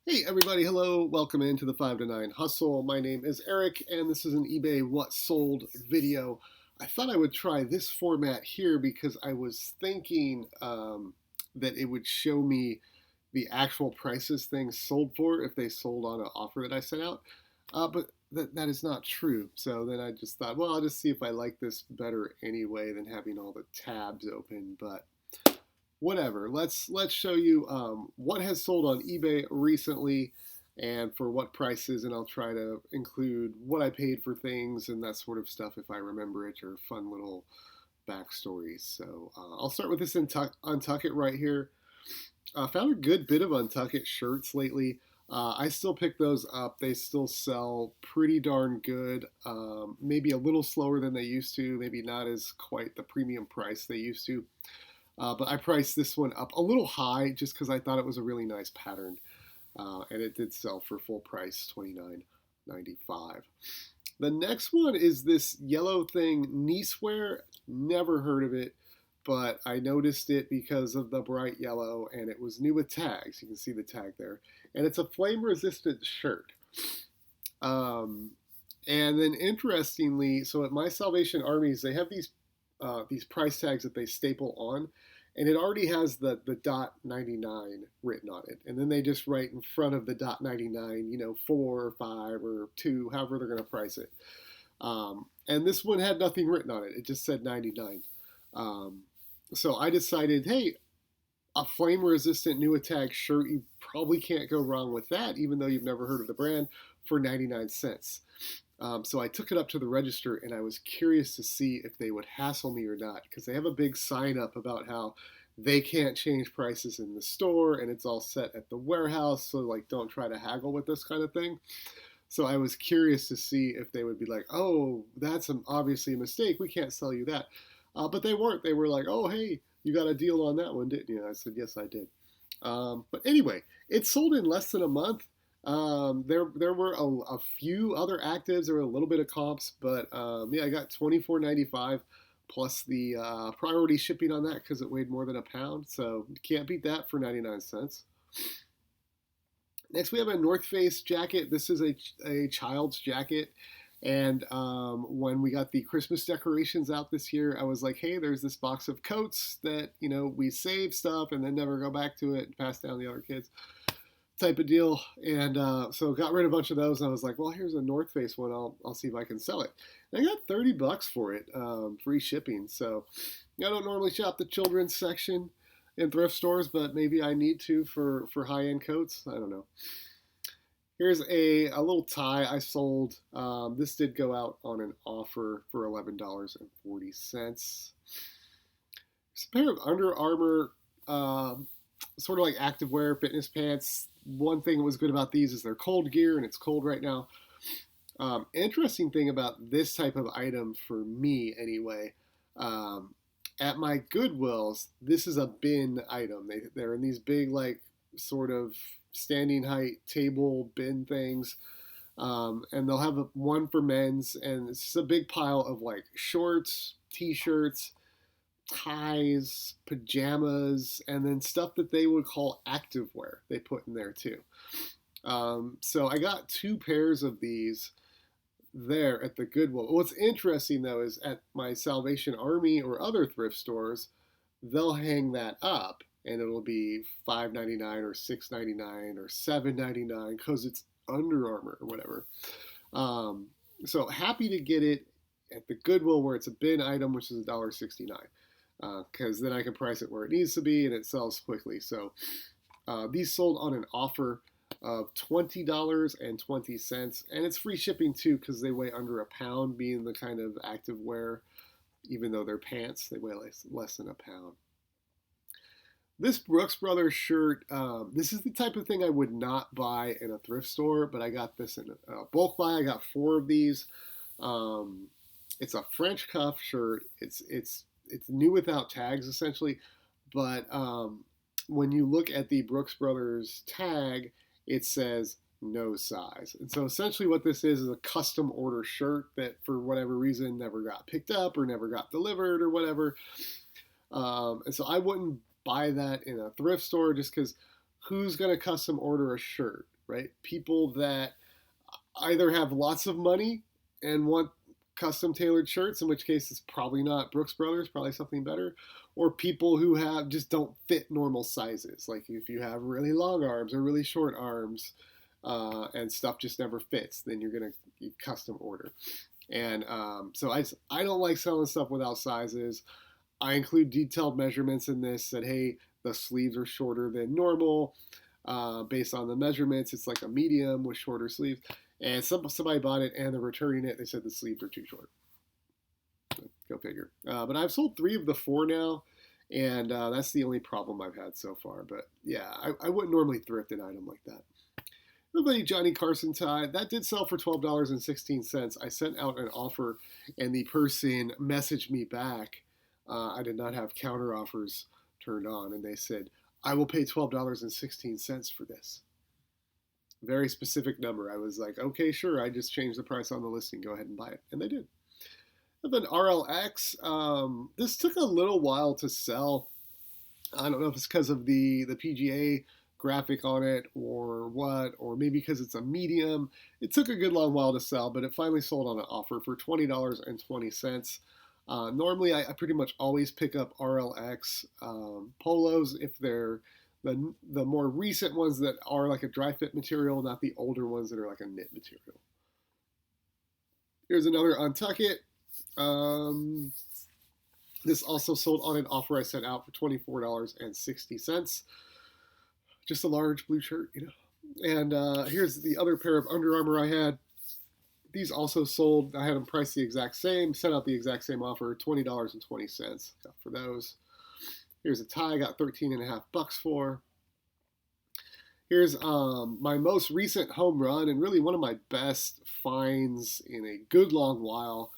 Hey everybody, hello, welcome into the 5 to 9 Hustle. My name is Eric and this is an eBay What Sold video. I thought I would try this format here because I was thinking that it would show me the actual prices things sold for if they sold on an offer that I sent out. But that is not true. So then I just thought, well, I'll just see if I like this better anyway than having all the tabs open. But whatever. Let's show you what has sold on eBay recently and for what prices, and I'll try to include what I paid for things and that sort of stuff if I remember it, or fun little backstories. So I'll start with this Untuck It right here. Found a good bit of Untuck It shirts lately. I still pick those up. They still sell pretty darn good. Maybe a little slower than they used to. Maybe not as quite the premium price they used to. But I priced this one up a little high just because I thought it was a really nice pattern. And it did sell for full price, $29.95. The next one is this yellow thing, Niecewear. Never heard of it, but I noticed it because of the bright yellow, and it was new with tags. You can see the tag there. And it's a flame-resistant shirt. And then interestingly, so at My Salvation Armies, they have these price tags that they staple on, and it already has the .99 written on it, and then they just write in front of the .99, 4 or 5 or 2, however they're going to price it. And this one had nothing written on it; it just said 99. So I decided, hey, a flame-resistant new attack shirt, you probably can't go wrong with that, even though you've never heard of the brand, for 99 cents. So I took it up to the register, and I was curious to see if they would hassle me or not, because they have a big sign up about how they can't change prices in the store, and it's all set at the warehouse, so don't try to haggle with this kind of thing. So I was curious to see if they would be like, oh, that's obviously a mistake, we can't sell you that. But they weren't. They were like, oh, hey, you got a deal on that one, didn't you? I said, yes, I did. But anyway, it sold in less than a month. There were a few other actives. There were a little bit of comps, but yeah, I got $24.95 plus the priority shipping on that because it weighed more than a pound. So you can't beat that for 99 cents. Next, we have a North Face jacket. This is a child's jacket. And when we got the Christmas decorations out this year, I was like, hey, there's this box of coats that, we save stuff and then never go back to it and pass down to the other kids type of deal. And so got rid of a bunch of those. And I was like, well, here's a North Face one. I'll see if I can sell it. And I got $30 for it, free shipping. So I don't normally shop the children's section in thrift stores, but maybe I need to for high-end coats. I don't know. Here's a little tie I sold. This did go out on an offer for $11.40. It's a pair of Under Armour, sort of like activewear fitness pants. One thing that was good about these is they're cold gear, and it's cold right now. Interesting thing about this type of item for me anyway, at my Goodwills, this is a bin item. They're in these big, sort of standing height table bin things, and they'll have one for men's, and it's just a big pile of shorts, t-shirts, ties, pajamas, and then stuff that they would call activewear they put in there too. So I got 2 pairs of these there at the Goodwill. What's interesting though is at my Salvation Army or other thrift stores, they'll hang that up and it'll be $5.99 or $6.99 or $7.99 because it's Under Armour or whatever. So happy to get it at the Goodwill where it's a bin item, which is $1.69, because then I can price it where it needs to be and it sells quickly. So these sold on an offer of $20.20, and it's free shipping too because they weigh under a pound, being the kind of active wear. Even though they're pants, they weigh less than a pound. This Brooks Brothers shirt, this is the type of thing I would not buy in a thrift store, but I got this in a bulk buy. I got 4 of these. It's a French cuff shirt. It's new without tags essentially, but when you look at the Brooks Brothers tag, it says no size. And so essentially what this is a custom order shirt that for whatever reason never got picked up or never got delivered or whatever. And so I wouldn't buy that in a thrift store just because who's going to custom order a shirt? right? People that either have lots of money and want custom tailored shirts, in which case it's probably not Brooks Brothers, probably something better, or people who have just don't fit normal sizes. Like if you have really long arms or really short arms, and stuff just never fits, then you're gonna custom order. And so I don't like selling stuff without sizes. I include detailed measurements in this. That hey, the sleeves are shorter than normal. Based on the measurements, it's like a medium with shorter sleeves. And somebody bought it and they're returning it. They said the sleeves are too short. Go figure. But I've sold 3 of the 4 now, and that's the only problem I've had so far. But yeah, I wouldn't normally thrift an item like that. The Johnny Carson tie, that did sell for $12.16. I sent out an offer, and the person messaged me back. I did not have counter offers turned on, and they said, I will pay $12.16 for this. Very specific number. I was like, okay, sure. I just changed the price on the listing. Go ahead and buy it. And they did. And then RLX, this took a little while to sell. I don't know if it's because of the PGA graphic on it or what, or maybe because it's a medium. It took a good long while to sell, but it finally sold on an offer for $20.20. Normally, I pretty much always pick up RLX polos if they're the more recent ones that are like a dry fit material, not the older ones that are like a knit material. Here's another Untuckit. This also sold on an offer I sent out for $24.60. Just a large blue shirt, you know. And here's the other pair of Under Armour I had. These also sold. I had them priced the exact same, sent out the exact same offer, $20.20. Got for those. Here's a tie I got $13.50 for. Here's my most recent home run and really one of my best finds in a good long while.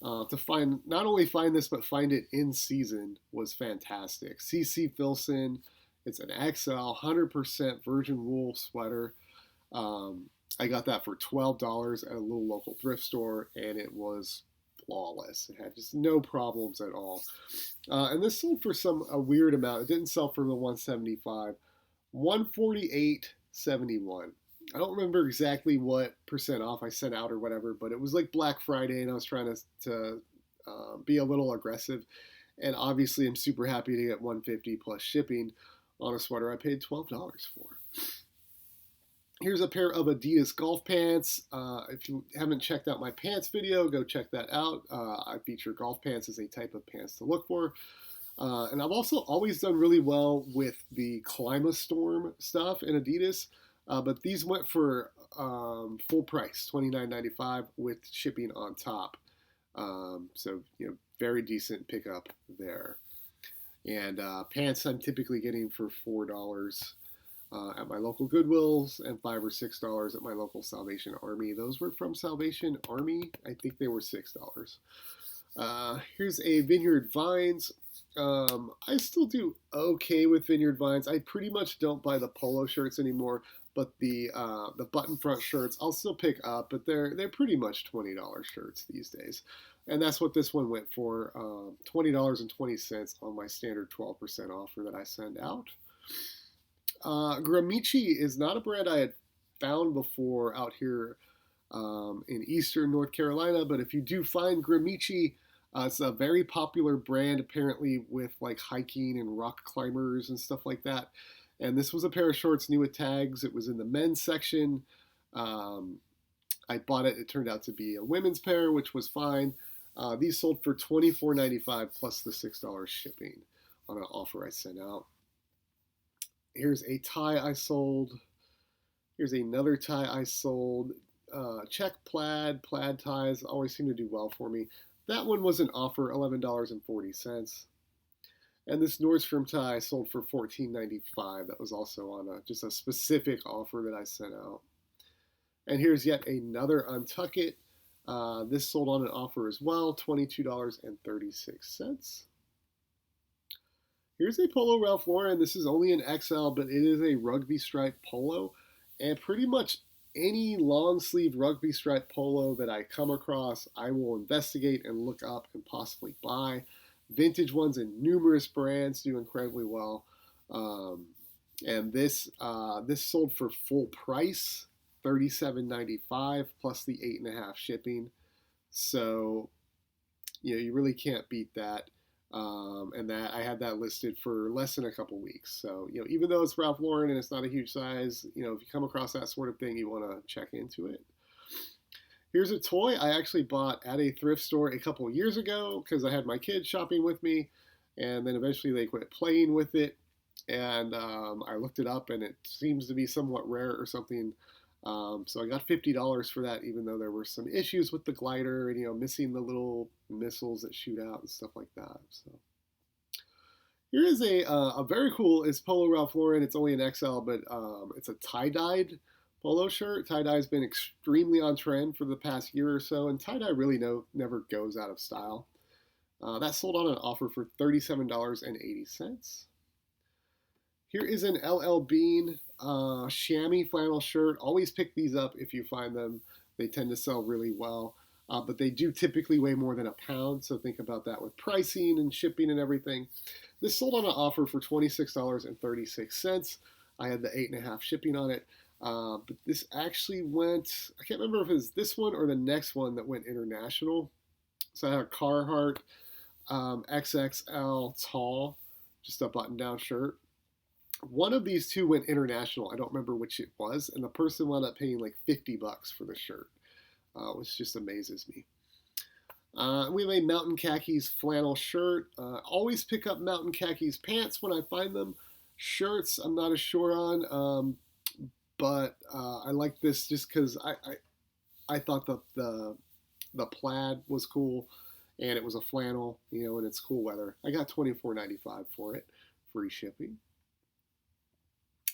To find, not only find this, but find it in season was fantastic. CC Filson. It's an XL, 100% virgin wool sweater. I got that for $12 at a little local thrift store, and it was flawless. It had just no problems at all. And this sold for a weird amount. It didn't sell for the $175, $148.71. I don't remember exactly what percent off I sent out or whatever, but it was like Black Friday, and I was trying to be a little aggressive. And obviously, I'm super happy to get $150 plus shipping on a sweater I paid $12 for. Here's a pair of Adidas golf pants. If you haven't checked out my pants video, go check that out. I feature golf pants as a type of pants to look for. And I've also always done really well with the Climastorm stuff in Adidas. But these went for full price, $29.95 with shipping on top. So, very decent pickup there. And pants I'm typically getting for $4 at my local Goodwills and $5 or $6 at my local Salvation Army. Those were from Salvation Army. I think they were $6. Here's a Vineyard Vines. I still do okay with Vineyard Vines. I pretty much don't buy the polo shirts anymore, but the button front shirts I'll still pick up, but they're pretty much $20 shirts these days. And that's what this one went for, $20.20 on my standard 12% offer that I send out. Gramici is not a brand I had found before out here in eastern North Carolina, but if you do find Gramici, it's a very popular brand apparently with like hiking and rock climbers and stuff like that. And this was a pair of shorts new with tags. It was in the men's section. I bought it. It turned out to be a women's pair, which was fine. These sold for $24.95 plus the $6 shipping on an offer I sent out. Here's a tie I sold. Here's another tie I sold. Check plaid ties always seem to do well for me. That one was an offer, $11.40. And this Nordstrom tie sold for $14.95. That was also on just a specific offer that I sent out. And here's yet another Untuckit. This sold on an offer as well, $22.36. Here's a Polo Ralph Lauren. This is only an XL, but it is a rugby stripe polo. And pretty much any long sleeve rugby stripe polo that I come across, I will investigate and look up and possibly buy. Vintage ones in numerous brands do incredibly well. And this sold for full price, $37.95 plus the 8.5 shipping. So you really can't beat that. And that I had that listed for less than a couple weeks. So even though it's Ralph Lauren and it's not a huge size, if you come across that sort of thing, you want to check into it. Here's a toy I actually bought at a thrift store a couple years ago because I had my kids shopping with me, and then eventually they quit playing with it. And I looked it up, and it seems to be somewhat rare or something. So I got $50 for that, even though there were some issues with the glider and missing the little missiles that shoot out and stuff like that. So here is a very cool. It's Polo Ralph Lauren. It's only an XL, but it's a tie-dyed polo shirt. Tie-dye has been extremely on trend for the past year or so, and tie-dye really never goes out of style. That sold on an offer for $37.80. Here is an LL Bean chamois flannel shirt. Always pick these up if you find them. They tend to sell really well, but they do typically weigh more than a pound, so think about that with pricing and shipping and everything. This sold on an offer for $26.36. I had the 8.5 shipping on it. But this actually went, I can't remember if it was this one or the next one that went international. So I had a Carhartt XXL tall, just a button down shirt. One of these two went international. I don't remember which it was. And the person wound up paying like $50 for the shirt, which just amazes me. We have a Mountain Khakis flannel shirt. Always pick up Mountain Khakis pants when I find them. Shirts, I'm not as sure on. But I like this just because I thought the plaid was cool, and it was a flannel, and it's cool weather. I got $24.95 for it, free shipping.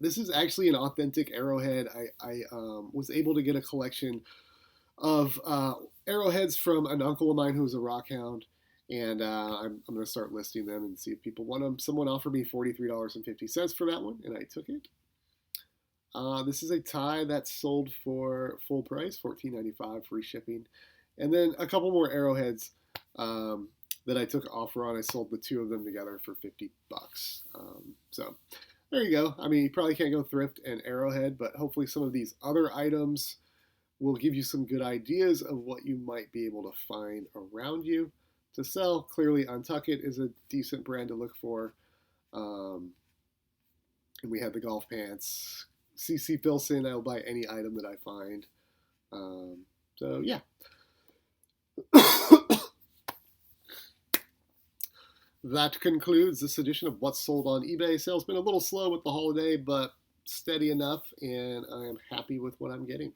This is actually an authentic arrowhead. I was able to get a collection of arrowheads from an uncle of mine who was a rock hound, and I'm going to start listing them and see if people want them. Someone offered me $43.50 for that one, and I took it. This is a tie that's sold for full price, $14.95, free shipping. And then a couple more arrowheads that I took offer on. I sold the two of them together for $50. So there you go. I mean, you probably can't go thrift and arrowhead, but hopefully some of these other items will give you some good ideas of what you might be able to find around you to sell. Clearly, Untuckit is a decent brand to look for. And we had the golf pants. CC Filson, I'll buy any item that I find. So yeah. That concludes this edition of What's Sold on eBay. Sales been a little slow with the holiday, but steady enough, and I am happy with what I'm getting.